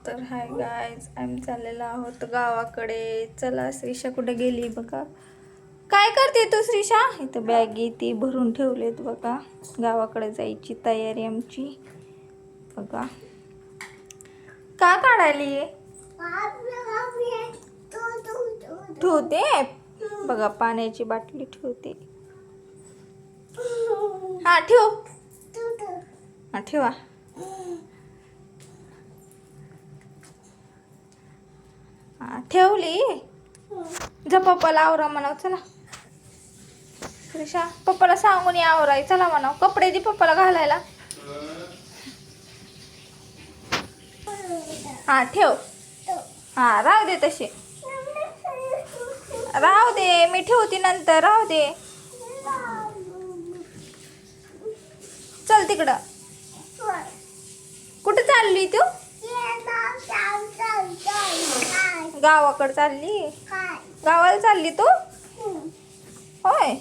तर hi guys, आम्ही चाललेलो आहोत गावाकडे. चला, श्रीषा कुठे गेली बघा. काय करते तू श्रीषा? इथं बॅगी ती भरून ठेवलेत बघा. गावाकडे जायची तयारी आमची बघा. का काढायली ठेवते बघा, पाण्याची बाटली ठेवते. हा ठेव, हा ठेवा. हा ठेवली. जा पप्पाला आवरा म्हणाव. चला श्रीषा, पप्पाला सांगून या आवराय. चला म्हणाव, कपडे दे पप्पाला घालायला. हा ठेव. हा राहू दे तसे, राहू दे, मी ठेवते नंतर. राहू दे. चल तिकडं. कुठं चालली तू? गावाकडे चालली. गावाला चालली तू? होय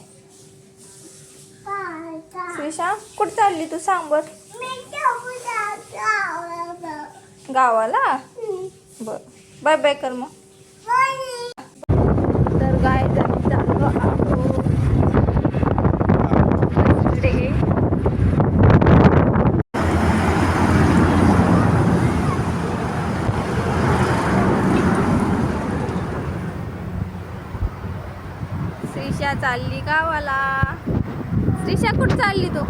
श्रीषा, कुठं चालली तू? सांग बर. गावाला? बर, बाय बाय कर मग. तर गाय चाललो आहोत इकडे. श्रीषा चालली गावाला. श्रीषा कुठं चालली तू?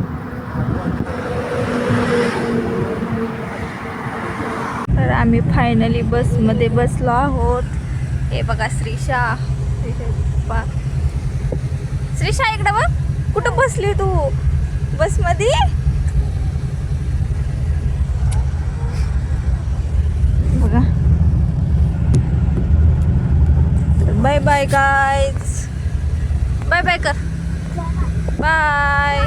तर आम्ही फायनली बसमध्ये बसलो आहोत. हे बघा श्रीषा. श्रीषा इकडं बघ, कुठं बसली तू बसमध्ये? बघा. Bye bye guys, bye bye कर. बाय.